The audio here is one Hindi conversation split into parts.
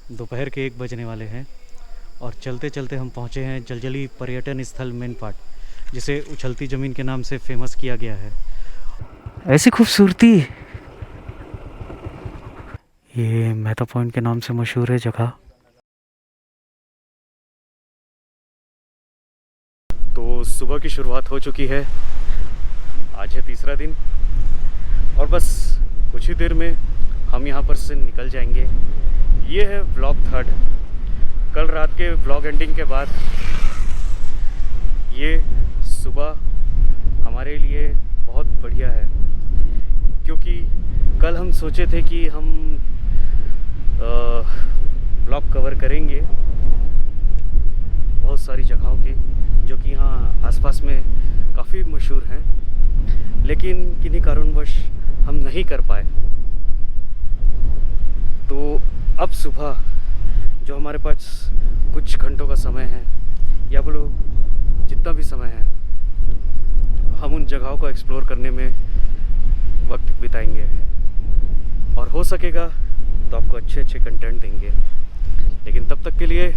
दोपहर के 1 बजने वाले हैं और चलते चलते हम पहुँचे हैं जलजली पर्यटन स्थल मैनपाट, जिसे उछलती ज़मीन के नाम से फेमस किया गया है। ऐसी खूबसूरती, ये मेहता पॉइंट के नाम से मशहूर है जगह। तो सुबह की शुरुआत हो चुकी है, आज है तीसरा दिन और बस कुछ ही देर में हम यहाँ पर से निकल जाएंगे। ये है व्लॉग 3। कल रात के व्लॉग एंडिंग के बाद ये सुबह हमारे लिए बहुत बढ़िया है, क्योंकि कल हम सोचे थे कि हम व्लॉग कवर करेंगे बहुत सारी जगहों के, जो कि यहाँ आसपास में काफ़ी मशहूर हैं, लेकिन किन्हीं कारणवश हम नहीं कर पाए। तो अब सुबह जो हमारे पास कुछ घंटों का समय है, या बोलो जितना भी समय है, हम उन जगहों को एक्सप्लोर करने में वक्त बिताएंगे और हो सकेगा तो आपको अच्छे अच्छे कंटेंट देंगे। लेकिन तब तक के लिए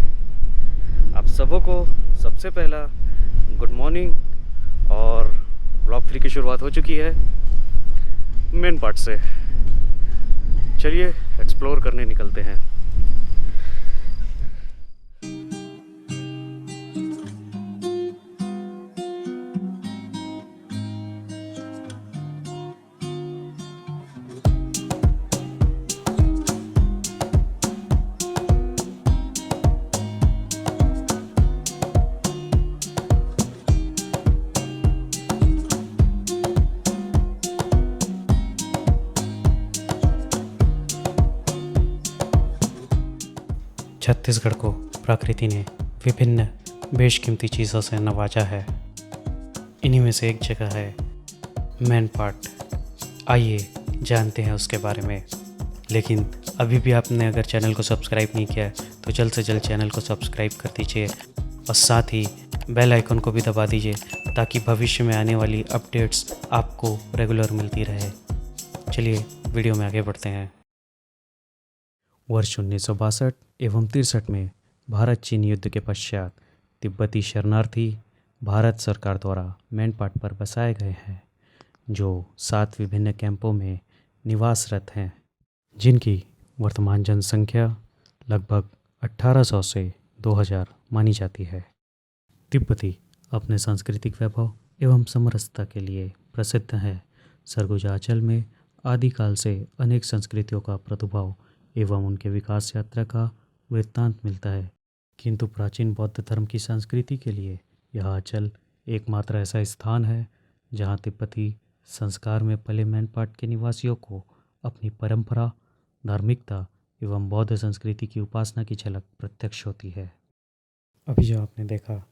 आप सबों को सबसे पहला गुड मॉर्निंग। और व्लॉग 3 की शुरुआत हो चुकी है मैनपाट से। चलिए एक्सप्लोर करने निकलते हैं। छत्तीसगढ़ को प्रकृति ने विभिन्न बेशकीमती चीज़ों से नवाजा है। इन्हीं में से एक जगह है मैनपाट। आइए जानते हैं उसके बारे में। लेकिन अभी भी आपने अगर चैनल को सब्सक्राइब नहीं किया है तो जल्द से जल्द चैनल को सब्सक्राइब कर दीजिए और साथ ही बेल आइकन को भी दबा दीजिए, ताकि भविष्य में आने वाली अपडेट्स आपको रेगुलर मिलती रहे। चलिए वीडियो में आगे बढ़ते हैं। वर्ष 1962 एवं 63 में भारत चीन युद्ध के पश्चात तिब्बती शरणार्थी भारत सरकार द्वारा मैनपाट पर बसाए गए हैं, जो 7 विभिन्न कैंपों में निवासरत हैं, जिनकी वर्तमान जनसंख्या लगभग 1800 से 2000 मानी जाती है। तिब्बती अपने सांस्कृतिक वैभव एवं समरसता के लिए प्रसिद्ध है। सरगुजा अंचल में आदिकाल से अनेक संस्कृतियों का प्रादुर्भाव एवं उनके विकास यात्रा का वृत्तांत मिलता है, किंतु प्राचीन बौद्ध धर्म की संस्कृति के लिए यह अंचल एकमात्र ऐसा स्थान है जहां तिब्बती संस्कार में पले मैनपाट के निवासियों को अपनी परंपरा, धार्मिकता एवं बौद्ध संस्कृति की उपासना की झलक प्रत्यक्ष होती है। अभी जो आपने देखा,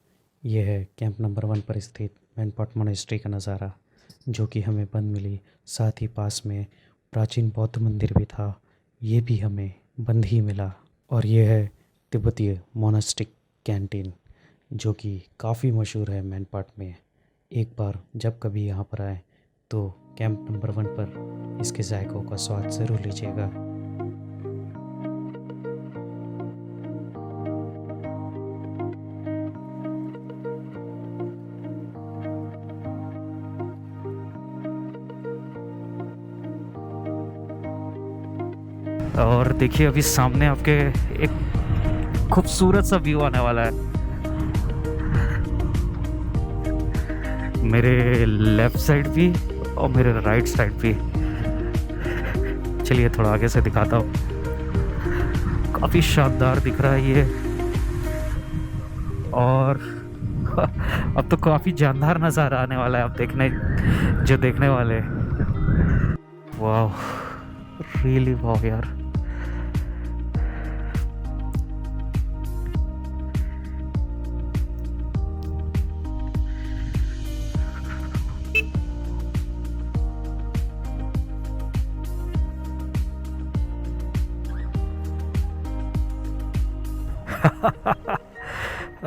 यह है कैंप नंबर 1 पर स्थित मैनपाट मोनेस्ट्री का नज़ारा, जो कि हमें बंद मिली। साथ ही पास में प्राचीन बौद्ध मंदिर भी था, ये भी हमें बंद ही मिला। और ये है तिब्बतीय मोनास्टिक कैंटीन, जो कि काफ़ी मशहूर है मैनपाट में। एक बार जब कभी यहाँ पर आए तो कैंप नंबर 1 पर इसके जायकों का स्वाद ज़रूर लीजिएगा। और देखिए अभी सामने आपके एक खूबसूरत सा व्यू आने वाला है। मेरे लेफ्ट साइड भी और मेरे राइट साइड भी। चलिए थोड़ा आगे से दिखाता हूँ। काफ़ी शानदार दिख रहा है ये, और अब तो काफ़ी जानदार नज़ारा आने वाला है अब देखने वाले। वाह, रियली वाह यार।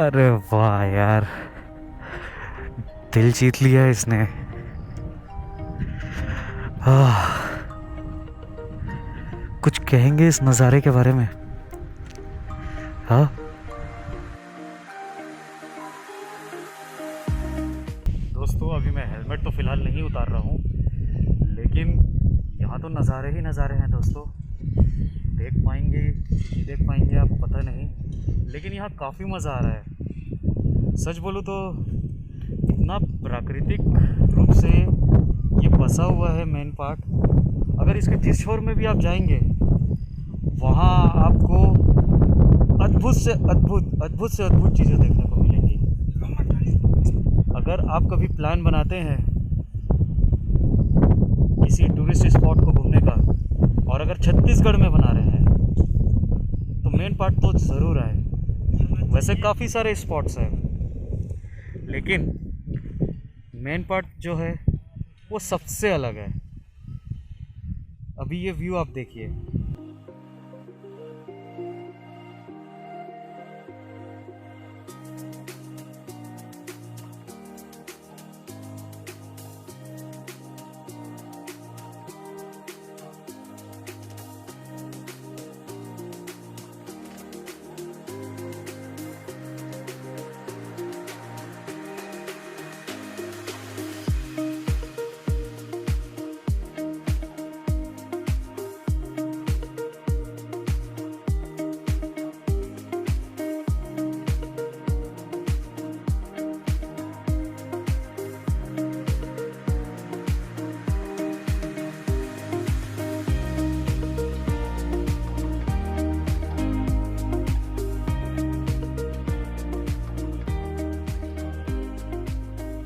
अरे वाह यार, दिल जीत लिया इसने। कुछ कहेंगे इस नज़ारे के बारे में? हाँ, दोस्तों अभी मैं हेलमेट तो फ़िलहाल नहीं उतार रहा हूँ, लेकिन यहाँ तो नज़ारे ही नज़ारे हैं दोस्तों। देख पाएंगे नहीं देख पाएंगे आप पता नहीं, लेकिन यहाँ काफ़ी मज़ा आ रहा है। सच बोलूँ तो इतना प्राकृतिक रूप से ये बसा हुआ है मेन पार्ट। अगर इसके जिस छोर में भी आप जाएंगे वहाँ आपको अद्भुत से अद्भुत चीज़ें देखने को मिलेंगी। अगर आप कभी प्लान बनाते हैं किसी टूरिस्ट स्पॉट को घूमने का, और अगर छत्तीसगढ़ में बना रहे हैं, तो मेन पार्ट तो ज़रूर आए। वैसे काफ़ी सारे स्पॉट्स हैं, लेकिन मेन पार्ट जो है वो सबसे अलग है। अभी ये व्यू आप देखिए।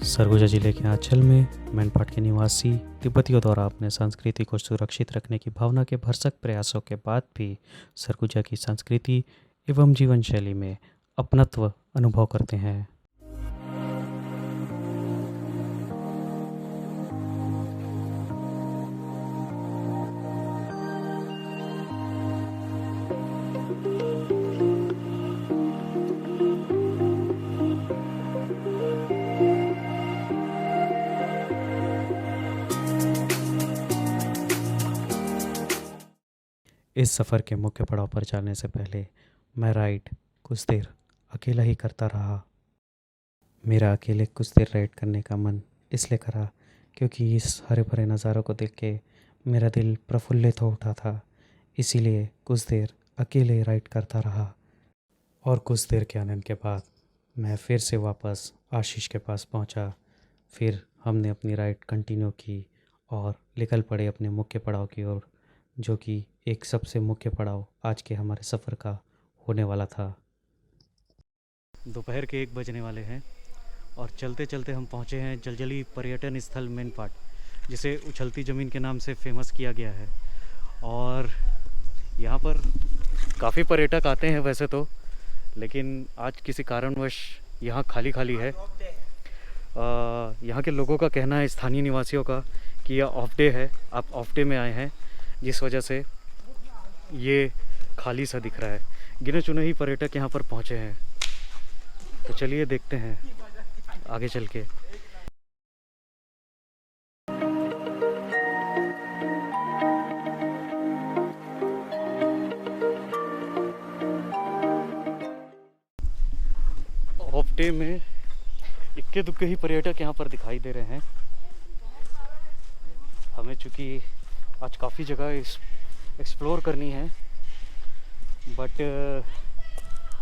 सरगुजा जिले के आंचल में मैनपाट के निवासी तिब्बतियों द्वारा अपने संस्कृति को सुरक्षित रखने की भावना के भरसक प्रयासों के बाद भी सरगुजा की संस्कृति एवं जीवन शैली में अपनत्व अनुभव करते हैं। इस सफ़र के मुख्य पड़ाव पर जाने से पहले मैं राइड कुछ देर अकेला ही करता रहा। मेरा अकेले कुछ देर राइड करने का मन इसलिए करा क्योंकि इस हरे भरे नज़ारों को देख के मेरा दिल प्रफुल्लित हो उठा था। इसीलिए कुछ देर अकेले राइड करता रहा और कुछ देर के आनंद के बाद मैं फिर से वापस आशीष के पास पहुंचा। फिर हमने अपनी राइड कंटिन्यू की और निकल पड़े अपने मुख्य पड़ाव की ओर, जो कि एक सबसे मुख्य पड़ाव आज के हमारे सफ़र का होने वाला था। दोपहर के 1 बजने वाले हैं और चलते चलते हम पहुंचे हैं जलजली पर्यटन स्थल मेनपाट, जिसे उछलती ज़मीन के नाम से फेमस किया गया है। और यहाँ पर काफ़ी पर्यटक आते हैं वैसे तो, लेकिन आज किसी कारणवश यहाँ खाली खाली है। यहाँ के लोगों का कहना है, स्थानीय निवासियों का, कि यह ऑफ डे है, आप ऑफ डे में आए हैं, जिस वजह से ये खाली सा दिख रहा है। गिने चुने ही पर्यटक यहाँ पर पहुँचे हैं, तो चलिए देखते हैं आगे चल के। ऑफ डे में इक्के दुक्के ही पर्यटक यहाँ पर दिखाई दे रहे हैं। हमें चूँकि आज काफ़ी जगह एक्सप्लोर करनी है, बट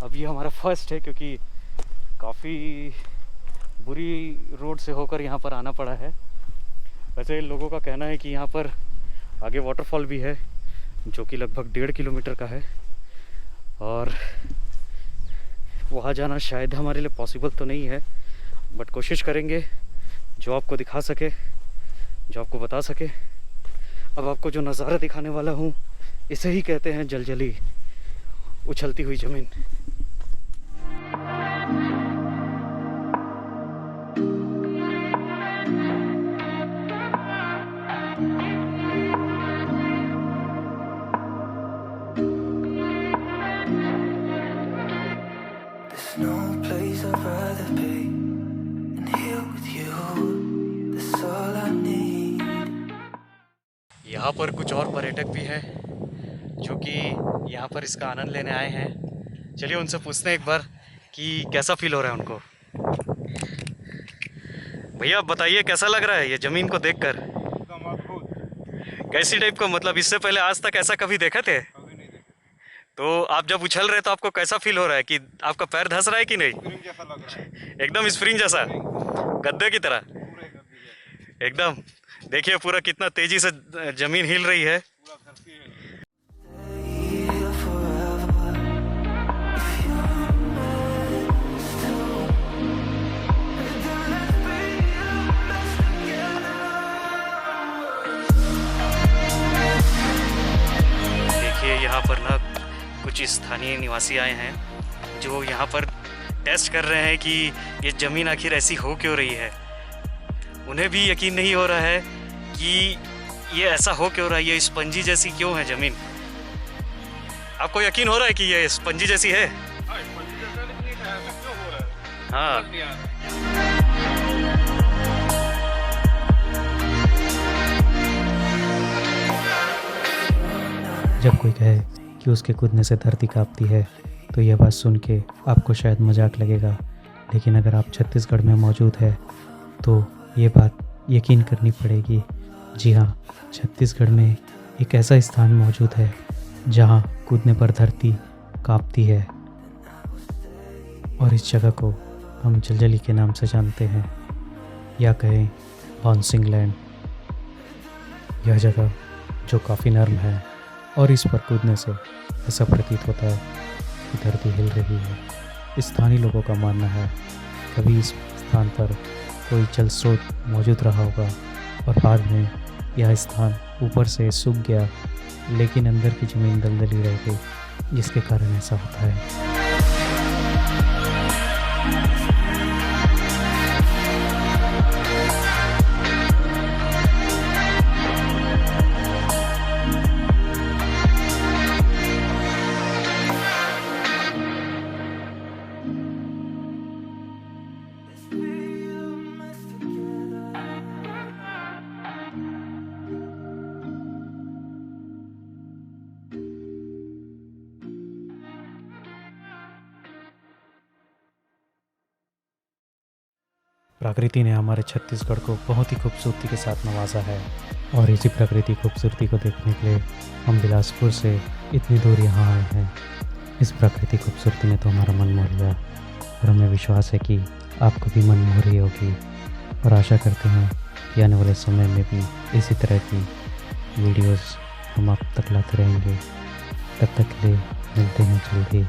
अब ये हमारा फर्स्ट है, क्योंकि काफ़ी बुरी रोड से होकर यहाँ पर आना पड़ा है। वैसे लोगों का कहना है कि यहाँ पर आगे वाटरफॉल भी है, जो कि लगभग 1.5 किलोमीटर का है, और वहाँ जाना शायद हमारे लिए पॉसिबल तो नहीं है, बट कोशिश करेंगे जो आपको दिखा सके, जो आपको बता सके। अब आपको जो नज़ारा दिखाने वाला हूँ, इसे ही कहते हैं जलजली उछलती हुई ज़मीन। यहाँ पर कुछ और पर्यटक भी हैं जो कि यहाँ पर इसका आनंद लेने आए हैं, चलिए उनसे पूछते हैं एक बार कि कैसा फील हो रहा है उनको। भैया आप बताइए कैसा लग रहा है ये ज़मीन को देखकर? एकदम अद्भुत। कैसी टाइप का, मतलब इससे पहले आज तक ऐसा कभी देखे थे? कभी नहीं देखे। तो आप जब उछल रहे तो आपको कैसा फील हो रहा है कि आपका पैर धंस रहा है कि नहीं? स्प्रिंग जैसा लग रहा है। एकदम स्प्रिंग जैसा, गद्दे की तरह पूरे गद्दी जैसा। एकदम। देखिए पूरा कितना तेजी से जमीन हिल रही है। पूरा धरती है। देखिए यहाँ पर ना कुछ स्थानीय निवासी आए हैं जो यहाँ पर टेस्ट कर रहे हैं कि ये ज़मीन आखिर ऐसी हो क्यों रही है। उन्हें भी यकीन नहीं हो रहा है कि ये ऐसा हो क्यों रहा है, ये स्पंजी जैसी क्यों है ज़मीन। आपको यकीन हो रहा है कि ये स्पंजी जैसी है? हाँ, स्पंजी जैसा, लेकिन ये ऐसा क्यों हो रहा है? हाँ। समझ नहीं आ रहा। जब कोई कहे कि उसके कूदने से धरती कांपती है तो यह बात सुन के आपको शायद मजाक लगेगा, लेकिन अगर आप छत्तीसगढ़ में मौजूद है तो ये बात यकीन करनी पड़ेगी। जी हाँ, छत्तीसगढ़ में एक ऐसा स्थान मौजूद है जहाँ कूदने पर धरती कांपती है, और इस जगह को हम जलजली के नाम से जानते हैं, या कहें बाउंसिंग लैंड। यह जगह जो काफ़ी नर्म है और इस पर कूदने से ऐसा प्रतीत होता है कि धरती हिल रही है। स्थानीय लोगों का मानना है कभी इस स्थान पर कोई जल स्रोत मौजूद रहा होगा और बाद में यह स्थान ऊपर से सूख गया, लेकिन अंदर की ज़मीन दलदली रह गई, जिसके कारण ऐसा होता है। प्रकृति ने हमारे छत्तीसगढ़ को बहुत ही खूबसूरती के साथ नवाजा है, और इसी प्रकृति खूबसूरती को देखने के लिए हम बिलासपुर से इतनी दूर यहाँ आए हैं। इस प्रकृति खूबसूरती ने तो हमारा मन मोह लिया, और हमें विश्वास है कि आपको भी मन मोह रही होगी, और आशा करते हैं कि आने वाले समय में भी इसी तरह की वीडियोस हम आप तक लाते रहेंगे। तब तक के लिए मिलते हैं जल्दी।